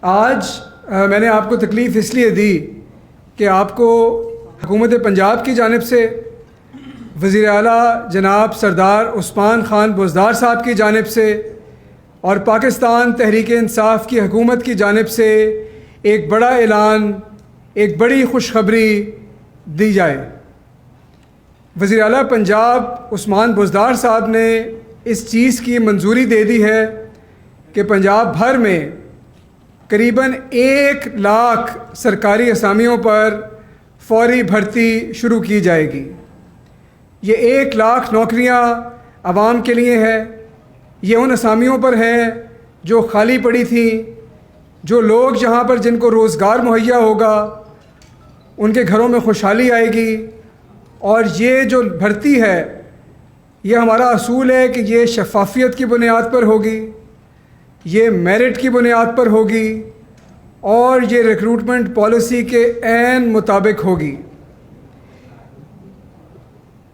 آج میں نے آپ کو تکلیف اس لیے دی کہ آپ کو حکومت پنجاب کی جانب سے وزیر اعلیٰ جناب سردار عثمان خان بزدار صاحب کی جانب سے اور پاکستان تحریک انصاف کی حکومت کی جانب سے ایک بڑا اعلان، ایک بڑی خوشخبری دی جائے۔ وزیر اعلیٰ پنجاب عثمان بزدار صاحب نے اس چیز کی منظوری دے دی ہے کہ پنجاب بھر میں قریباً 1 لاکھ سرکاری اسامیوں پر فوری بھرتی شروع کی جائے گی۔ یہ 1 لاکھ نوکریاں عوام کے لیے ہے۔ یہ ان اسامیوں پر ہیں جو خالی پڑی تھیں، جو لوگ جہاں پر جن کو روزگار مہیا ہوگا ان کے گھروں میں خوشحالی آئے گی۔ اور یہ جو بھرتی ہے یہ ہمارا اصول ہے کہ یہ شفافیت کی بنیاد پر ہوگی، یہ میرٹ کی بنیاد پر ہوگی اور یہ ریکروٹمنٹ پالیسی کے عین مطابق ہوگی۔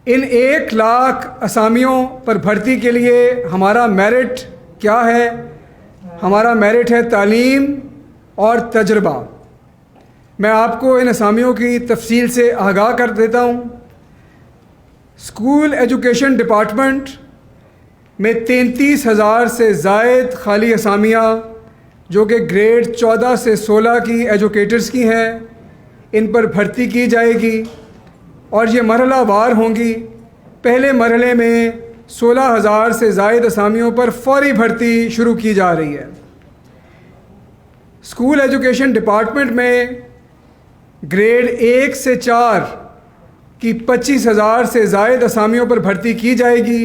ان 1 لاکھ اسامیوں پر بھرتی کے لیے ہمارا میرٹ کیا ہے؟ ہمارا میرٹ ہے تعلیم اور تجربہ۔ میں آپ کو ان اسامیوں کی تفصیل سے آگاہ کر دیتا ہوں۔ اسکول ایجوکیشن ڈپارٹمنٹ میں 33,000 سے زائد خالی اسامیاں جو کہ گریڈ 14 سے 16 کی ایجوکیٹرز کی ہیں، ان پر بھرتی کی جائے گی اور یہ مرحلہ وار ہوں گی۔ پہلے مرحلے میں 16,000 سے زائد اسامیوں پر فوری بھرتی شروع کی جا رہی ہے۔ اسکول ایجوکیشن ڈپارٹمنٹ میں گریڈ 1 سے 4 کی 25,000 سے زائد اسامیوں پر بھرتی کی جائے گی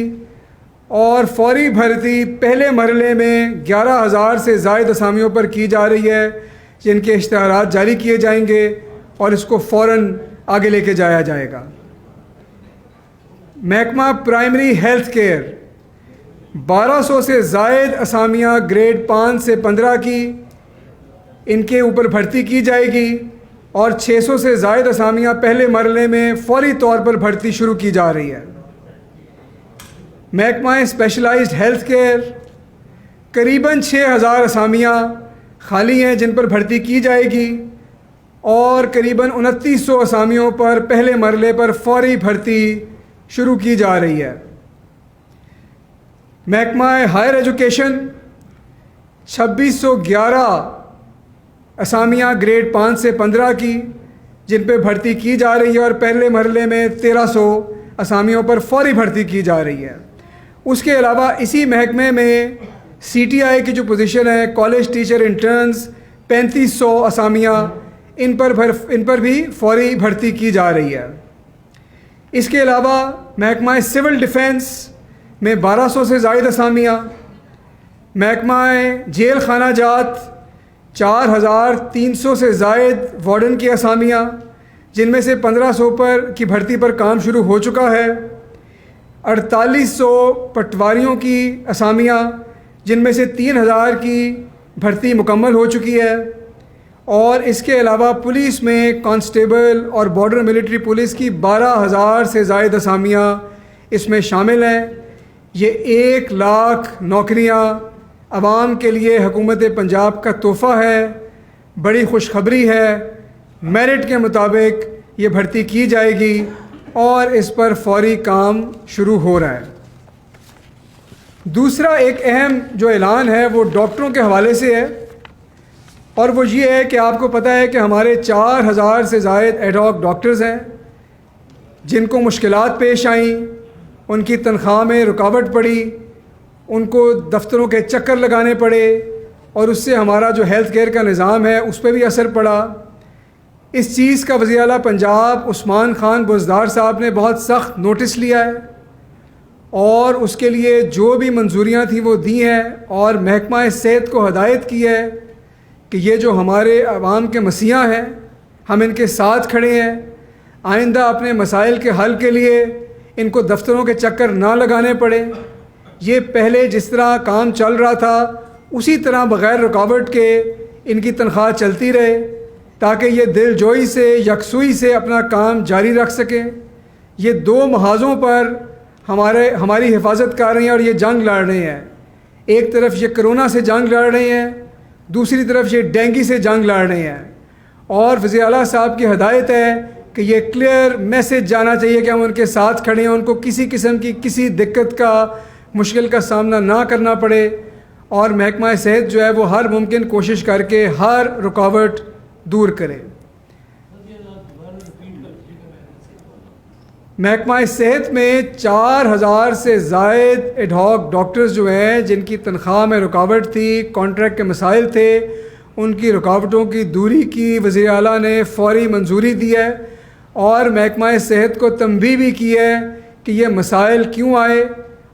اور فوری بھرتی پہلے مرحلے میں 11,000 سے زائد اسامیوں پر کی جا رہی ہے، جن کے اشتہارات جاری کیے جائیں گے اور اس کو فوراً آگے لے کے جایا جائے گا۔ محکمہ پرائمری ہیلتھ کیئر 1200 سے زائد اسامیاں گریڈ 5 سے 15 کی ان کے اوپر بھرتی کی جائے گی اور 600 سے زائد اسامیاں پہلے مرحلے میں فوری طور پر بھرتی شروع کی جا رہی ہے۔ محکمہ اسپیشلائزڈ ہیلتھ کیئر قریباً 6,000 اسامیاں خالی ہیں جن پر بھرتی کی جائے گی اور قریباً 2900 اسامیوں پر پہلے مرحلے پر فوری بھرتی شروع کی جا رہی ہے۔ محکمہ ہائر ایجوکیشن 2611 اسامیاں گریڈ 5 سے 15 کی جن پہ بھرتی کی جا رہی ہے اور پہلے مرحلے میں 1300 اسامیوں پر فوری بھرتی کی جا رہی ہے۔ اس کے علاوہ اسی محکمے میں سی ٹی آئی کی جو پوزیشن ہے کالج ٹیچر انٹرنز 3500 اسامیاں ان پر بھی فوری بھرتی کی جا رہی ہے۔ اس کے علاوہ محکمہ سول ڈیفنس میں 1200 سے زائد اسامیاں، محکمہ جیل خانہ جات 4,300 سے زائد وارڈن کی اسامیاں جن میں سے 1,500 کی بھرتی پر کام شروع ہو چکا ہے، 4,800 پٹواریوں کی اسامیاں جن میں سے 3,000 کی بھرتی مکمل ہو چکی ہے، اور اس کے علاوہ پولیس میں کانسٹیبل اور بارڈر ملٹری پولیس کی 12,000 سے زائد اسامیاں اس میں شامل ہیں۔ یہ 1 لاکھ نوکریاں عوام کے لیے حکومت پنجاب کا تحفہ ہے، بڑی خوشخبری ہے۔ میرٹ کے مطابق یہ بھرتی کی جائے گی اور اس پر فوری کام شروع ہو رہا ہے۔ دوسرا ایک اہم جو اعلان ہے وہ ڈاکٹروں کے حوالے سے ہے، اور وہ یہ ہے کہ آپ کو پتہ ہے کہ ہمارے 4,000 سے زائد ایڈ ہاک ڈاکٹرز ہیں جن کو مشکلات پیش آئیں، ان کی تنخواہ میں رکاوٹ پڑی، ان کو دفتروں کے چکر لگانے پڑے اور اس سے ہمارا جو ہیلتھ کیئر کا نظام ہے اس پہ بھی اثر پڑا۔ اس چیز کا وزیر اعلیٰ پنجاب عثمان خان بزدار صاحب نے بہت سخت نوٹس لیا ہے اور اس کے لیے جو بھی منظوریاں تھیں وہ دی ہیں، اور محکمہ صحت کو ہدایت کی ہے کہ یہ جو ہمارے عوام کے مسیحا ہیں ہم ان کے ساتھ کھڑے ہیں، آئندہ اپنے مسائل کے حل کے لیے ان کو دفتروں کے چکر نہ لگانے پڑے۔ یہ پہلے جس طرح کام چل رہا تھا اسی طرح بغیر رکاوٹ کے ان کی تنخواہ چلتی رہے تاکہ یہ دل جوئی سے یکسوئی سے اپنا کام جاری رکھ سکیں۔ یہ 2 محاذوں پر ہماری حفاظت کر رہے ہیں اور یہ جنگ لڑ رہے ہیں۔ ایک طرف یہ کرونا سے جنگ لڑ رہے ہیں دوسری طرف یہ ڈینگی سے جنگ لڑ رہے ہیں، اور وزیر اعلیٰ صاحب کی ہدایت ہے کہ یہ کلیئر میسج جانا چاہیے کہ ہم ان کے ساتھ کھڑے ہیں، ان کو کسی قسم کی کسی دقت کا مشکل کا سامنا نہ کرنا پڑے، اور محکمہ صحت جو ہے وہ ہر ممکن کوشش کر کے ہر رکاوٹ دور کرے۔ محکمہ صحت میں 4000 سے زائد ایڈ ہاک ڈاکٹرز جو ہیں جن کی تنخواہ میں رکاوٹ تھی، کانٹریکٹ کے مسائل تھے، ان کی رکاوٹوں کی دوری کی وزیر اعلیٰ نے فوری منظوری دی ہے، اور محکمہ صحت کو تنبیہ بھی کی ہے کہ یہ مسائل کیوں آئے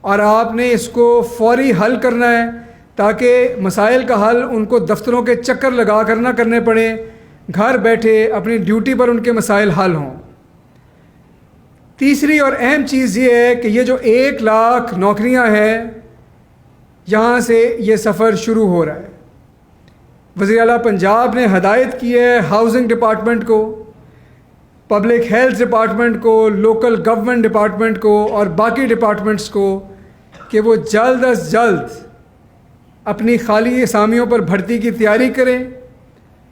اور آپ نے اس کو فوری حل کرنا ہے، تاکہ مسائل کا حل ان کو دفتروں کے چکر لگا کر نہ کرنے پڑیں، گھر بیٹھے اپنی ڈیوٹی پر ان کے مسائل حل ہوں۔ تیسری اور اہم چیز یہ ہے کہ یہ جو 1 لاکھ نوکریاں ہیں، یہاں سے یہ سفر شروع ہو رہا ہے۔ وزیر اعلیٰ پنجاب نے ہدایت کی ہے ہاؤسنگ ڈپارٹمنٹ کو، پبلک ہیلتھ ڈپارٹمنٹ کو، لوکل گورنمنٹ ڈپارٹمنٹ کو اور باقی ڈپارٹمنٹس کو کہ وہ جلد از جلد اپنی خالی اسامیوں پر بھرتی کی تیاری کریں،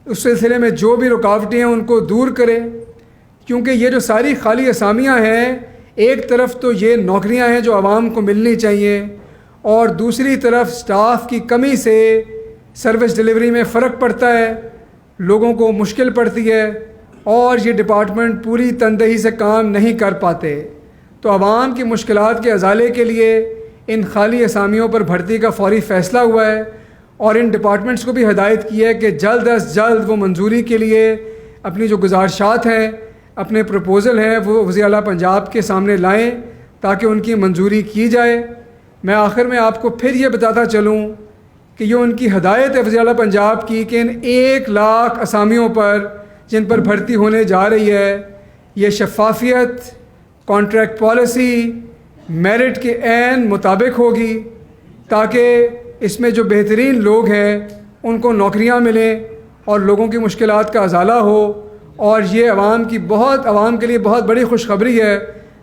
اس سلسلے میں جو بھی رکاوٹیں ہیں ان کو دور کریں، کیونکہ یہ جو ساری خالی اسامیاں ہیں، ایک طرف تو یہ نوکریاں ہیں جو عوام کو ملنی چاہیے، اور دوسری طرف سٹاف کی کمی سے سروس ڈیلیوری میں فرق پڑتا ہے، لوگوں کو مشکل پڑتی ہے، اور یہ ڈپارٹمنٹ پوری تندہی سے کام نہیں کر پاتے۔ تو عوام کی مشکلات کے ازالے کے لیے ان خالی اسامیوں پر بھرتی کا فوری فیصلہ ہوا ہے، اور ان ڈپارٹمنٹس کو بھی ہدایت کی ہے کہ جلد از جلد وہ منظوری کے لیے اپنی جو گزارشات ہیں، اپنے پروپوزل ہیں، وہ وزیر اعلیٰ پنجاب کے سامنے لائیں تاکہ ان کی منظوری کی جائے۔ میں آخر میں آپ کو پھر یہ بتاتا چلوں کہ یہ ان کی ہدایت ہے وزیر اعلیٰ پنجاب کی کہ ان 1 لاکھ اسامیوں پر جن پر بھرتی ہونے جا رہی ہے، یہ شفافیت، کانٹریکٹ پالیسی، میرٹ کے عین مطابق ہوگی، تاکہ اس میں جو بہترین لوگ ہیں ان کو نوکریاں ملیں اور لوگوں کی مشکلات کا ازالہ ہو، اور یہ عوام کے لیے بہت بڑی خوشخبری ہے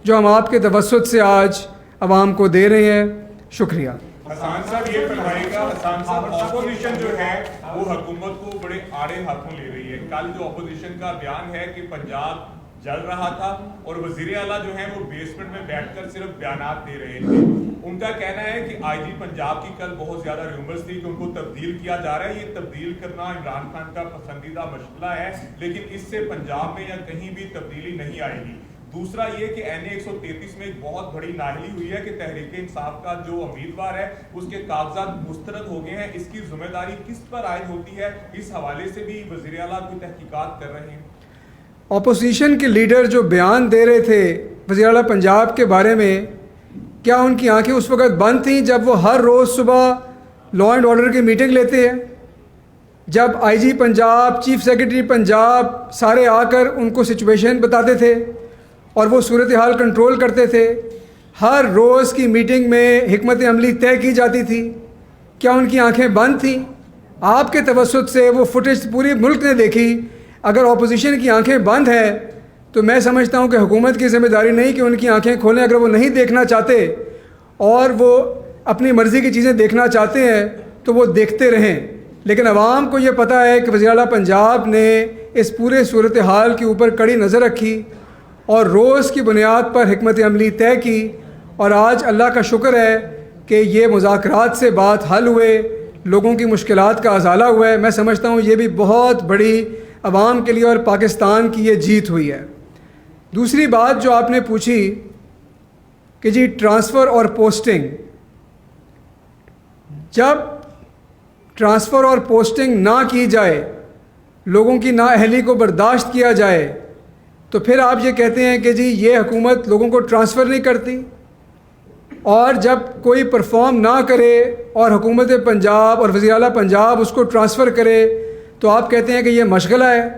جو ہم آپ کے توسط سے آج عوام کو دے رہے ہیں۔ شکریہ۔ حسان صاحب یہ فرمائے گا، حسان صاحب اپوزیشن جو ہے وہ حکومت کو بڑے آڑے ہاتھوں لے رہی ہے۔ کل جو اپوزیشن کا بیان ہے کہ پنجاب جل رہا تھا اور وزیر اعلیٰ جو ہیں وہ بیسمنٹ میں بیٹھ کر صرف بیانات دے رہے تھے، ان کا کہنا ہے کہ آئی جی پنجاب کی کل بہت زیادہ ریومرز تھی کہ ان کو تبدیل کیا جا رہا ہے۔ یہ تبدیل کرنا عمران خان کا پسندیدہ مشغلہ ہے، لیکن اس سے پنجاب میں یا کہیں بھی تبدیلی نہیں آئے گی۔ دوسرا یہ کہ این اے 133 میں ایک بہت بڑی نااہلی ہوئی ہے کہ تحریک انصاف کا جو امیدوار ہے اس کے کاغذات مسترد ہو گئے ہیں، اس کی ذمہ داری کس پر عائد ہوتی ہے؟ اس حوالے سے بھی وزیر اعلیٰ کوئی تحقیقات کر رہے ہیں؟ اپوزیشن کے لیڈر جو بیان دے رہے تھے وزیر اعلیٰ پنجاب کے بارے میں، کیا ان کی آنکھیں اس وقت بند تھیں جب وہ ہر روز صبح لا اینڈ آرڈر کی میٹنگ لیتے ہیں، جب آئی جی پنجاب، چیف سیکرٹری پنجاب سارے آ کر ان کو سچویشن بتاتے تھے اور وہ صورتحال کنٹرول کرتے تھے؟ ہر روز کی میٹنگ میں حکمت عملی طے کی جاتی تھی۔ کیا ان کی آنکھیں بند تھیں؟ آپ کے توسط سے وہ فوٹیج پورے ملک نے دیکھی۔ اگر اپوزیشن کی آنکھیں بند ہیں تو میں سمجھتا ہوں کہ حکومت کی ذمہ داری نہیں کہ ان کی آنکھیں کھولیں۔ اگر وہ نہیں دیکھنا چاہتے اور وہ اپنی مرضی کی چیزیں دیکھنا چاہتے ہیں تو وہ دیکھتے رہیں، لیکن عوام کو یہ پتہ ہے کہ وزیر اعلیٰ پنجاب نے اس پورے صورتحال کے اوپر کڑی نظر رکھی اور روز کی بنیاد پر حکمت عملی طے کی، اور آج اللہ کا شکر ہے کہ یہ مذاکرات سے بات حل ہوئے، لوگوں کی مشکلات کا ازالہ ہوا ہے۔ میں سمجھتا ہوں یہ بھی بہت بڑی عوام کے لیے اور پاکستان کی یہ جیت ہوئی ہے۔ دوسری بات جو آپ نے پوچھی کہ جی ٹرانسفر اور پوسٹنگ، جب ٹرانسفر اور پوسٹنگ نہ کی جائے، لوگوں کی نااہلی کو برداشت کیا جائے، تو پھر آپ یہ کہتے ہیں کہ جی یہ حکومت لوگوں کو ٹرانسفر نہیں کرتی، اور جب کوئی پرفارم نہ کرے اور حکومت پنجاب اور وزیر اعلیٰ پنجاب اس کو ٹرانسفر کرے تو آپ کہتے ہیں کہ یہ مشغلہ ہے۔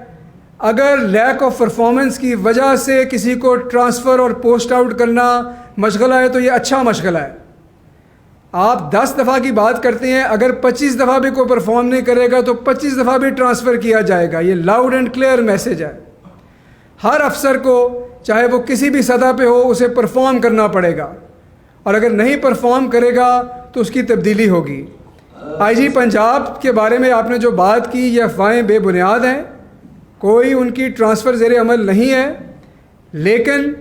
اگر لیک آف پرفارمنس کی وجہ سے کسی کو ٹرانسفر اور پوسٹ آؤٹ کرنا مشغلہ ہے تو یہ اچھا مشغلہ ہے۔ آپ 10 دفعہ کی بات کرتے ہیں، اگر 25 دفعہ بھی کوئی پرفارم نہیں کرے گا تو 25 دفعہ بھی ٹرانسفر کیا جائے گا۔ یہ لاؤڈ اینڈ کلیئر میسج ہے۔ ہر افسر کو چاہے وہ کسی بھی سطح پہ ہو اسے پرفارم کرنا پڑے گا، اور اگر نہیں پرفارم کرے گا تو اس کی تبدیلی ہوگی۔ آئی جی پنجاب کے بارے میں آپ نے جو بات کی یہ افواہیں بے بنیاد ہیں، کوئی ان کی ٹرانسفر زیر عمل نہیں ہے، لیکن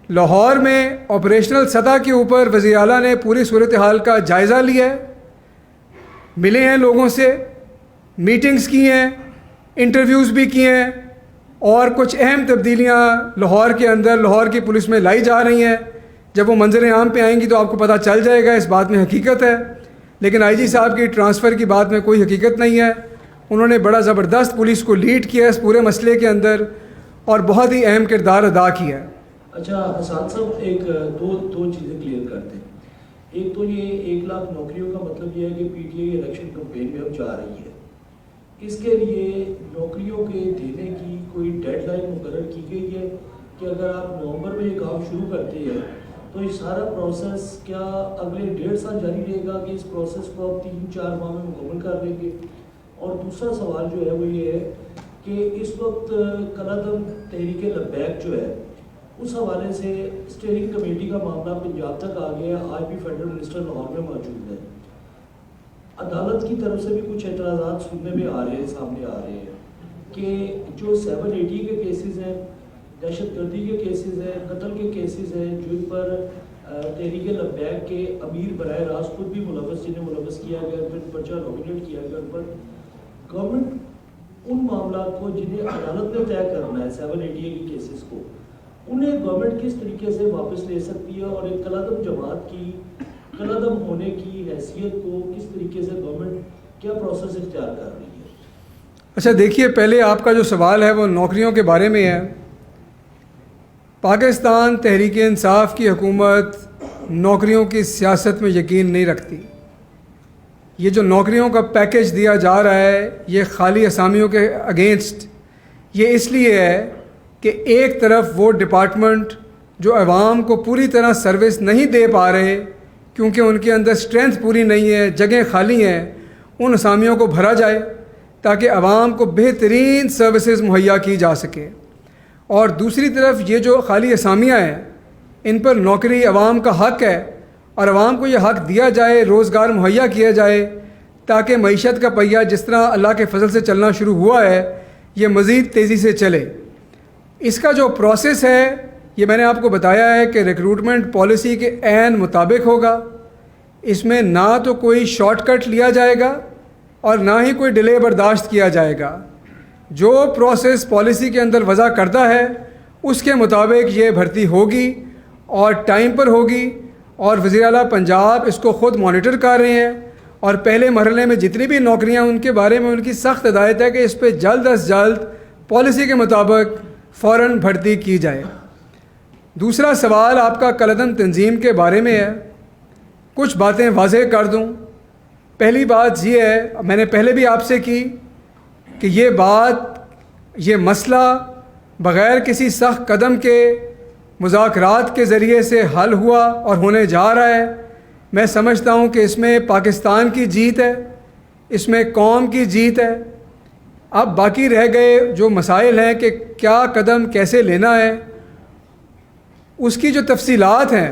لاہور میں آپریشنل سطح کے اوپر وزیر اعلیٰ نے پوری صورتحال کا جائزہ لیا ہے، ملے ہیں لوگوں سے، میٹنگز کی ہیں، انٹرویوز بھی کیے ہیں، اور کچھ اہم تبدیلیاں لاہور کے اندر لاہور کی پولیس میں لائی جا رہی ہیں۔ جب وہ منظر عام پہ آئیں گی تو آپ کو پتہ چل جائے گا، اس بات میں حقیقت ہے۔ لیکن آئی جی صاحب کی ٹرانسفر کی بات میں کوئی حقیقت نہیں ہے۔ انہوں نے بڑا زبردست پولیس کو لیڈ کیا اس پورے مسئلے کے اندر اور بہت ہی اہم کردار ادا کیا ہے۔ اچھا حسان صاحب، ایک دو چیزیں کلیئر کرتے ہیں۔ ایک تو یہ 1 لاکھ نوکریوں کا مطلب یہ ہے کہ P T I election campaign میں اب جا رہی ہے، اس کے لیے نوکریوں کے دینے کی کوئی ڈیڈ لائن مقرر کی گئی ہے کہ اگر آپ نومبر میں یہ کام شروع کرتے ہیں تو یہ سارا پروسیس کیا اگلے 1.5 سال جاری رہے گا کہ اس پروسیس کو آپ 3-4 ماہ میں مکمل کر دیں گے؟ اور دوسرا سوال جو ہے وہ یہ ہے کہ اس وقت قلعدم تحریک لبیک جو ہے اس حوالے سے اسٹیئرنگ کمیٹی کا معاملہ پنجاب تک آ گیا ہے، آج بھی فیڈرل منسٹر لاہور میں موجود ہے، عدالت کی طرف سے بھی کچھ اعتراضات سننے میں آ رہے ہیں، سامنے آ رہے ہیں کہ جو 780 کے کیسز ہیں، دہشت گردی کے کیسز ہیں، قتل کے کیسز ہیں، جن پر تحریک لبیک کے امیر براہ راست خود بھی ملوث، جنہیں ملوث کیا گیا، پھر پرچہ نامینیٹ کیا گیا، ان پر گورنمنٹ ان معاملات کو جنہیں عدالت نے طے کرنا ہے 780 کے کیسز کو، انہیں گورنمنٹ کس طریقے سے واپس لے سکتی ہے، اور ایک قلعدم جماعت کی قلعدم ہونے کی حیثیت کو کس طریقے سے گورنمنٹ کیا پروسیس اختیار کر رہی ہے؟ اچھا دیکھیے، پہلے آپ کا جو سوال ہے وہ نوکریوں کے بارے میں ہے۔ پاکستان تحریک انصاف کی حکومت نوکریوں کی سیاست میں یقین نہیں رکھتی۔ یہ جو نوکریوں کا پیکج دیا جا رہا ہے یہ خالی اسامیوں کے اگینسٹ، یہ اس لیے ہے کہ ایک طرف وہ ڈپارٹمنٹ جو عوام کو پوری طرح سروس نہیں دے پا رہے کیونکہ ان کے اندر اسٹرینتھ پوری نہیں ہے، جگہیں خالی ہیں، ان اسامیوں کو بھرا جائے تاکہ عوام کو بہترین سروسز مہیا کی جا سکے۔ اور دوسری طرف یہ جو خالی اسامیاں ہیں ان پر نوکری عوام کا حق ہے، اور عوام کو یہ حق دیا جائے، روزگار مہیا کیا جائے تاکہ معیشت کا پہیہ جس طرح اللہ کے فضل سے چلنا شروع ہوا ہے یہ مزید تیزی سے چلے۔ اس کا جو پروسیس ہے یہ میں نے آپ کو بتایا ہے کہ ریکروٹمنٹ پالیسی کے عین مطابق ہوگا، اس میں نہ تو کوئی شارٹ کٹ لیا جائے گا اور نہ ہی کوئی ڈیلے برداشت کیا جائے گا۔ جو پروسیس پالیسی کے اندر وضع کردہ ہے اس کے مطابق یہ بھرتی ہوگی اور ٹائم پر ہوگی، اور وزیر اعلیٰ پنجاب اس کو خود مانیٹر کر رہے ہیں، اور پہلے مرحلے میں جتنی بھی نوکریاں ان کے بارے میں ان کی سخت ہدایت ہے کہ اس پہ جلد از جلد پالیسی کے مطابق فوراً بھرتی کی جائے۔ دوسرا سوال آپ کا قلعدم تنظیم کے بارے میں ہے، کچھ باتیں واضح کر دوں۔ پہلی بات یہ ہے، میں نے پہلے بھی آپ سے کی کہ یہ مسئلہ بغیر کسی سخت قدم کے مذاکرات کے ذریعے سے حل ہوا اور ہونے جا رہا ہے۔ میں سمجھتا ہوں کہ اس میں پاکستان کی جیت ہے، اس میں قوم کی جیت ہے۔ اب باقی رہ گئے جو مسائل ہیں کہ کیا قدم کیسے لینا ہے، اس کی جو تفصیلات ہیں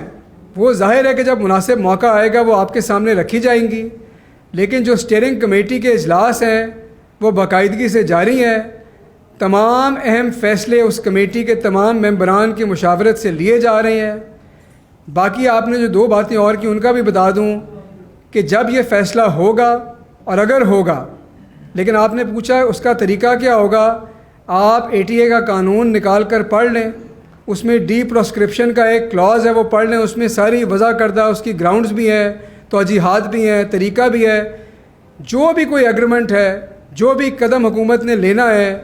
وہ ظاہر ہے کہ جب مناسب موقع آئے گا وہ آپ کے سامنے رکھی جائیں گی، لیکن جو اسٹیئرنگ کمیٹی کے اجلاس ہیں وہ باقاعدگی سے جاری ہیں۔ تمام اہم فیصلے اس کمیٹی کے تمام ممبران کی مشاورت سے لیے جا رہے ہیں۔ باقی آپ نے جو 2 باتیں اور کی ان کا بھی بتا دوں کہ جب یہ فیصلہ ہوگا اور اگر ہوگا، لیکن آپ نے پوچھا ہے اس کا طریقہ کیا ہوگا، آپ ATA کا قانون نکال کر پڑھ لیں، اس میں ڈی پروسکرپشن کا ایک کلاز ہے وہ پڑھ لیں، اس میں ساری وضع کردہ اس کی گراؤنڈز بھی ہیں، توجیحات بھی ہیں، طریقہ بھی ہے۔ جو بھی کوئی ایگریمنٹ ہے، جو بھی قدم حکومت نے لینا ہے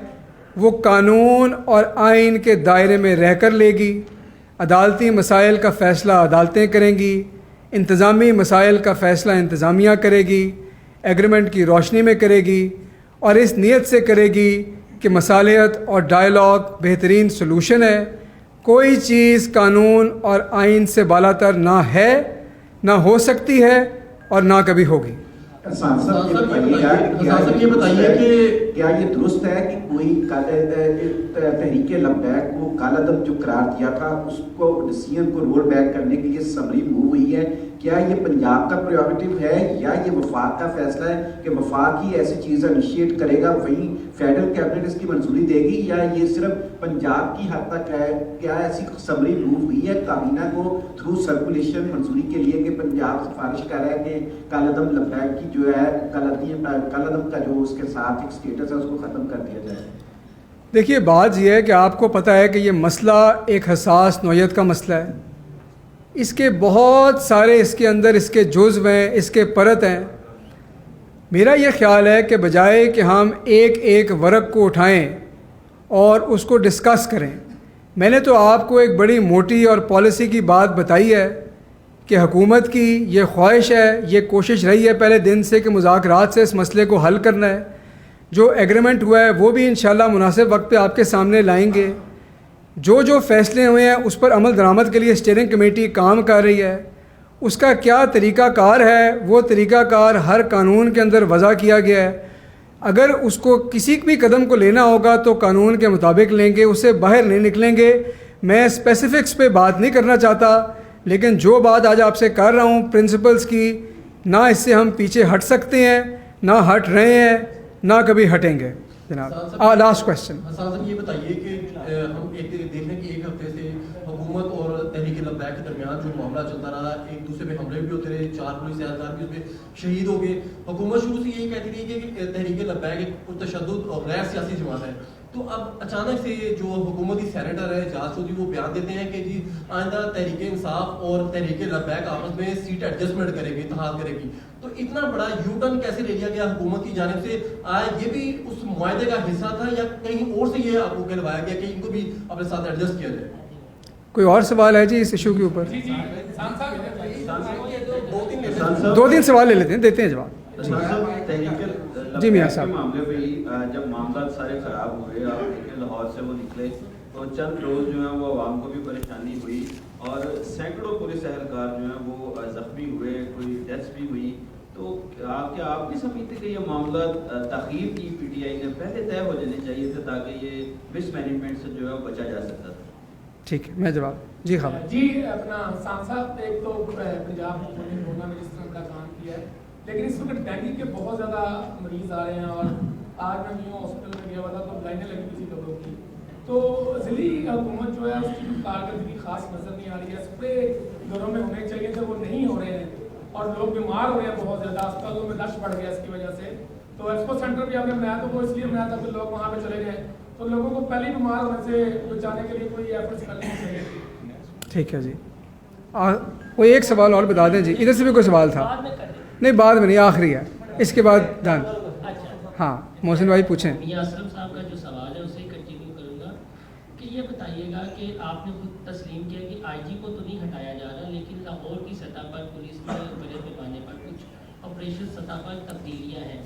وہ قانون اور آئین کے دائرے میں رہ کر لے گی۔ عدالتی مسائل کا فیصلہ عدالتیں کریں گی، انتظامی مسائل کا فیصلہ انتظامیہ کرے گی، ایگریمنٹ کی روشنی میں کرے گی، اور اس نیت سے کرے گی کہ مصالحت اور ڈائلاگ بہترین سلوشن ہے۔ کوئی چیز قانون اور آئین سے بالاتر نہ ہے، نہ ہو سکتی ہے اور نہ کبھی ہوگی۔ صاحب یہ بتائیے کہ کیا یہ درست ہے کہ کوئی تحریک لبیک کو کالا دم جو قرار دیا تھا اس کو ڈیسیژن کو رول بیک کرنے کے لیے سمری موو ہوئی ہے؟ کیا یہ پنجاب کا پریروگیٹو ہے یا یہ وفاق کا فیصلہ ہے کہ وفاق ہی ایسی چیز انیشیٹ کرے گا، وہیں فیڈرل کیبنٹ اس کی منظوری دے گی، یا یہ صرف پنجاب کی حد تک ہے؟ کیا ایسی سمری موو ہوئی ہے کابینہ کو تھرو سرکولیشن منظوری کے لیے کہ پنجاب سفارش کر رہا ہے کہ کالعدم لبیک کی جو ہے کالعدم کا جو اس کے ساتھ ایک اسٹیٹس ہے اس کو ختم کر دیا جائے؟ دیکھیے بات یہ ہے کہ آپ کو پتہ ہے کہ یہ مسئلہ ایک حساس نوعیت کا مسئلہ ہے، اس کے بہت سارے اس کے اندر اس کے جزو ہیں، اس کے پرت ہیں۔ میرا یہ خیال ہے کہ بجائے کہ ہم ایک ایک ورق کو اٹھائیں اور اس کو ڈسکس کریں، میں نے تو آپ کو ایک بڑی موٹی اور پالیسی کی بات بتائی ہے کہ حکومت کی یہ خواہش ہے، یہ کوشش رہی ہے پہلے دن سے کہ مذاکرات سے اس مسئلے کو حل کرنا ہے۔ جو ایگریمنٹ ہوا ہے وہ بھی انشاءاللہ مناسب وقت پہ آپ کے سامنے لائیں گے۔ جو فیصلے ہوئے ہیں اس پر عمل درآمد کے لیے اسٹیئرنگ کمیٹی کام کر رہی ہے، اس کا کیا طریقہ کار ہے وہ طریقہ کار ہر قانون کے اندر وضع کیا گیا ہے۔ اگر اس کو کسی بھی قدم کو لینا ہوگا تو قانون کے مطابق لیں گے، اسے باہر نہیں نکلیں گے۔ میں اسپیسیفکس پہ بات نہیں کرنا چاہتا، لیکن جو بات آج آپ سے کر رہا ہوں پرنسپلز کی، نہ اس سے ہم پیچھے ہٹ سکتے ہیں، نہ ہٹ رہے ہیں، نہ کبھی ہٹیں گے۔ جناب لاسٹ کوشچن صاحب یہ بتائیے کہ ہم ایک دیکھ رہے ہیں کہ ایک ہفتے سے حکومت اور تحریک لبیک کے درمیان جو معاملہ چلتا رہا، ایک دوسرے پہ حملے بھی ہوتے رہے، 4 پولیس اہلکار بھی اس میں شہید ہو گئے۔ حکومت شروع سے یہی کہتی رہی کہ تحریک لبیک ایک پرتشدد اور غیر سیاسی جماعت ہے، تو اب اچانک سے جو حکومتی سینیٹر ہے جہاز چودھری وہ بیان دیتے ہیں کہ جی آئندہ تحریک انصاف اور تحریک لبیک آپس میں سیٹ ایڈجسٹمنٹ کرے گی، اتحاد کرے گی۔ تو اتنا بڑا یو ٹرن کیسے لے لیا گیا حکومت کی جانب سے؟ آیا یہ بھی اس معاہدے کا حصہ تھا یا کہیں اور سے یہ آپ کو کہلوایا گیا کہ ان کو بھی اپنے ساتھ ایڈجسٹ کیا جائے؟ کوئی اور سوال ہے جی اس ایشو کے اوپر؟ 2-3 سوال لے لیتے ہیں، دیتے ہیں جواب۔ جی میاں صاحب، معاملے پہ جب معاملات سارے خراب ہوئے، آپ دیکھیں لاہور سے وہ نکلے تو چند روز جو ہیں وہ عوام کو بھی پریشانی ہوئی اور سینکڑوں پولیس اہلکار جو ہیں وہ زخمی ہوئے، کوئی ڈیتھس بھی ہوئی، تو کیا آپ بھی سمجھتے کہ یہ معاملہ تاخیر کی پی ٹی آئی نے پہلے طے ہو جانے چاہیے تھے تاکہ یہ مس مینجمنٹ سے جو ہے بچا جا سکتا تھا؟ ٹھیک ہے میں جواب جی خبر جی اپنا حسان صاحب، ایک تو پنجاب حکومت نے کورونا میں جس طرح کا کام کیا ہے، لیکن اس وقت ڈینگی کے بہت زیادہ مریض آ رہے ہیں اور آج میں نیو ہاسپٹل میں گیا ہوا تھا تو لائنیں لگی ہوئی تھی لوگوں کی، تو ضلعی حکومت جو ہے اس کی کارکردگی خاص نظر نہیں آ رہی ہے۔ اس پہ گھروں میں ہونے چاہیے تھے، وہ نہیں ہو رہے ہیں اور لوگ بیمار ہو رہے ہیں بہت زیادہ، اسپتالوں میں رش بڑھ گیا اس کی وجہ سے۔ تو ایکسپو سینٹر بھی آپ نے بنایا تو وہ اس لیے بنایا تھا کہ لوگ وہاں پہ چلے گئے، تو لوگوں کو پہلے ہی بیمار ہونے سے بچانے کے لیے کوئی ایفرٹس کرنے چاہیے۔ ٹھیک ہے جی، کوئی ایک سوال اور بتا دیں جی، ادھر سے بھی کوئی سوال تھا؟ نہیں بعد میں نہیں، آخری ہے، اس کے بعد ڈن۔ ہاں محسن بھائی پوچھیں۔ میاں اسلم صاحب کا جو سوال ہے اسے کنٹینیو کروں گا کہ یہ بتائیے گا کہ آپ نے خود تسلیم کیا کہ آئی جی کو تو نہیں ہٹایا جا رہا، لیکن لاہور کی سطح پر پولیس میں بڑے پیمانے پر کچھ آپریشن سطح پر تبدیلیاں ہیں،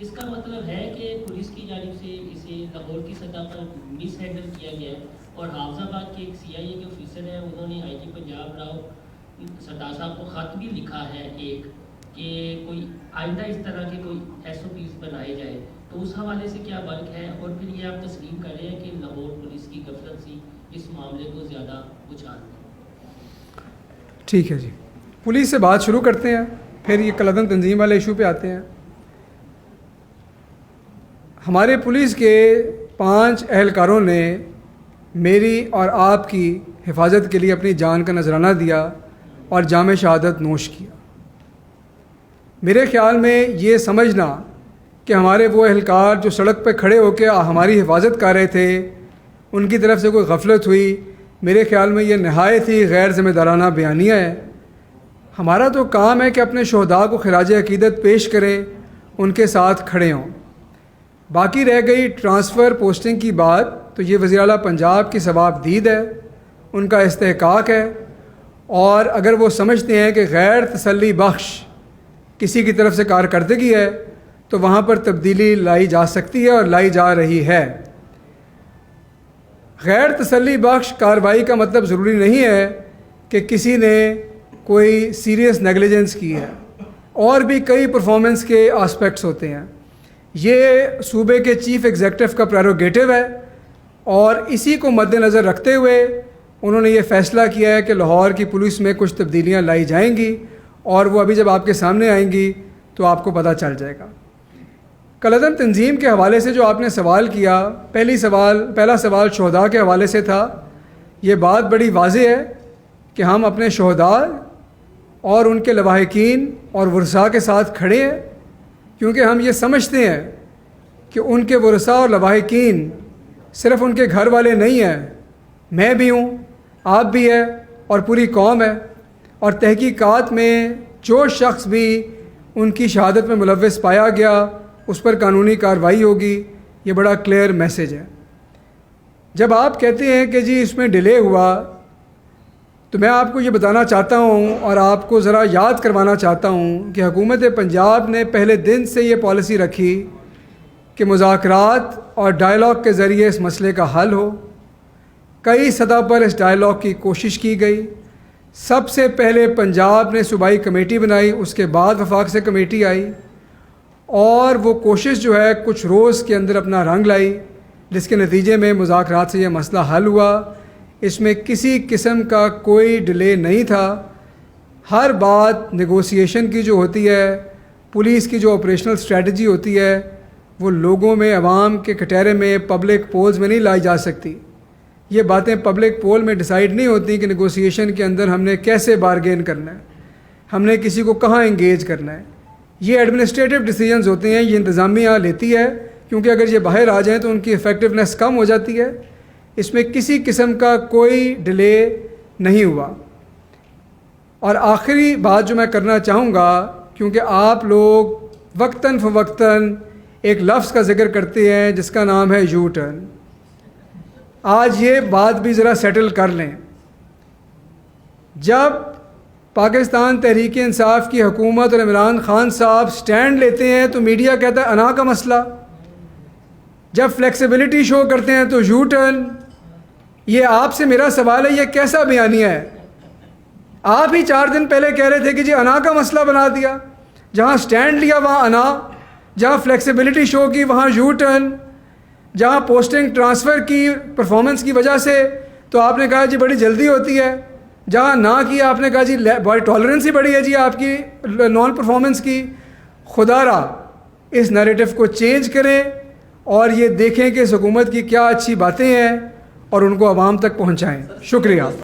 اس کا مطلب ہے کہ پولیس کی جانب سے اسے لاہور کی سطح پر مس ہینڈل کیا گیا ہے؟ اور حافظ آباد کے ایک سی آئی اے کے آفیسر ہیں، انہوں نے آئی جی پنجاب راؤ سردار صاحب کو خط بھی لکھا ہے ایک کہ کوئی آئندہ اس طرح کے کوئی ایس او پیز بنائے جائے، تو اس حوالے سے کیا فرق ہے؟ اور پھر یہ آپ تسلیم کر رہے ہیں کہ لاہور پولیس کی غفلت اس معاملے کو زیادہ اچھال دیں؟ ٹھیک ہے جی، پولیس سے بات شروع کرتے ہیں، پھر یہ کالعدم تنظیم والے ایشو پہ آتے ہیں۔ ہمارے پولیس کے 5 اہلکاروں نے میری اور آپ کی حفاظت کے لیے اپنی جان کا نذرانہ دیا اور جام شہادت نوش کیا۔ میرے خیال میں یہ سمجھنا کہ ہمارے وہ اہلکار جو سڑک پہ کھڑے ہو کے ہماری حفاظت کر رہے تھے ان کی طرف سے کوئی غفلت ہوئی، میرے خیال میں یہ نہایت ہی غیر ذمہ دارانہ بیانیہ ہے۔ ہمارا تو کام ہے کہ اپنے شہداء کو خراج عقیدت پیش کریں، ان کے ساتھ کھڑے ہوں۔ باقی رہ گئی ٹرانسفر پوسٹنگ کی بات، تو یہ وزیر اعلیٰ پنجاب کی ثواب دید ہے، ان کا استحقاق ہے، اور اگر وہ سمجھتے ہیں کہ غیر تسلی بخش کسی کی طرف سے کارکردگی ہے تو وہاں پر تبدیلی لائی جا سکتی ہے اور لائی جا رہی ہے۔ غیر تسلی بخش کارروائی کا مطلب ضروری نہیں ہے کہ کسی نے کوئی سیریس نیگلیجنس کی ہے۔ اور بھی کئی پرفارمنس کے آسپیکٹس ہوتے ہیں. یہ صوبے کے چیف ایگزیکٹو کا پریروگیٹو ہے اور اسی کو مد نظر رکھتے ہوئے انہوں نے یہ فیصلہ کیا ہے کہ لاہور کی پولیس میں کچھ تبدیلیاں لائی جائیں گی اور وہ ابھی جب آپ کے سامنے آئیں گی تو آپ کو پتہ چل جائے گا. کالعدم تنظیم کے حوالے سے جو آپ نے سوال کیا، پہلا سوال شہداء کے حوالے سے تھا. یہ بات بڑی واضح ہے کہ ہم اپنے شہداء اور ان کے لواحقین اور ورثاء کے ساتھ کھڑے ہیں، کیونکہ ہم یہ سمجھتے ہیں کہ ان کے ورثاء اور لواحقین صرف ان کے گھر والے نہیں ہیں، میں بھی ہوں، آپ بھی ہے اور پوری قوم ہے. اور تحقیقات میں جو شخص بھی ان کی شہادت میں ملوث پایا گیا اس پر قانونی کارروائی ہوگی. یہ بڑا کلیئر میسیج ہے. جب آپ کہتے ہیں کہ جی اس میں ڈیلے ہوا، تو میں آپ کو یہ بتانا چاہتا ہوں اور آپ کو ذرا یاد کروانا چاہتا ہوں کہ حکومت پنجاب نے پہلے دن سے یہ پالیسی رکھی کہ مذاکرات اور ڈائلاگ کے ذریعے اس مسئلے کا حل ہو. کئی سطح پر اس ڈائلاگ کی کوشش کی گئی. سب سے پہلے پنجاب نے صوبائی کمیٹی بنائی، اس کے بعد وفاق سے کمیٹی آئی اور وہ کوشش جو ہے کچھ روز کے اندر اپنا رنگ لائی، جس کے نتیجے میں مذاکرات سے یہ مسئلہ حل ہوا. اس میں کسی قسم کا کوئی ڈیلے نہیں تھا. ہر بات نیگوسیشن کی جو ہوتی ہے، پولیس کی جو آپریشنل اسٹریٹجی ہوتی ہے، وہ لوگوں میں، عوام کے کٹہرے میں، پبلک پولز میں نہیں لائی جا سکتی. یہ باتیں پبلک پول میں ڈیسائیڈ نہیں ہوتی کہ نیگوسیشن کے اندر ہم نے کیسے بارگین کرنا ہے، ہم نے کسی کو کہاں انگیج کرنا ہے. یہ ایڈمنسٹریٹو ڈیسیجنز ہوتے ہیں، یہ انتظامیہ لیتی ہے، کیونکہ اگر یہ باہر آ جائیں تو ان کی افیکٹونیس کم ہو جاتی ہے. اس میں کسی قسم کا کوئی ڈیلے نہیں ہوا. اور آخری بات جو میں کرنا چاہوں گا، کیونکہ آپ لوگ وقتاً فوقتاً ایک لفظ کا ذکر کرتے ہیں جس کا نام ہے یو ٹرن. آج یہ بات بھی ذرا سیٹل کر لیں. جب پاکستان تحریک انصاف کی حکومت اور عمران خان صاحب سٹینڈ لیتے ہیں تو میڈیا کہتا ہے انا کا مسئلہ، جب فلیکسیبلٹی شو کرتے ہیں تو یو ٹرن. یہ آپ سے میرا سوال ہے، یہ کیسا بیانیہ ہے؟ آپ ہی 4 دن پہلے کہہ رہے تھے کہ جی انا کا مسئلہ بنا دیا، جہاں سٹینڈ لیا وہاں انا، جہاں فلیکسیبلٹی شو کی وہاں یو ٹرن، جہاں پوسٹنگ ٹرانسفر کی پرفارمنس کی وجہ سے تو آپ نے کہا جی بڑی جلدی ہوتی ہے، جہاں نہ کی آپ نے کہا جی بڑی ٹالرنس ہی بڑی ہے جی آپ کی نان پرفارمنس کی. خدا را اس نیریٹو کو چینج کریں اور یہ دیکھیں کہ اس حکومت کی کیا اچھی باتیں ہیں اور ان کو عوام تک پہنچائیں. شکریہ.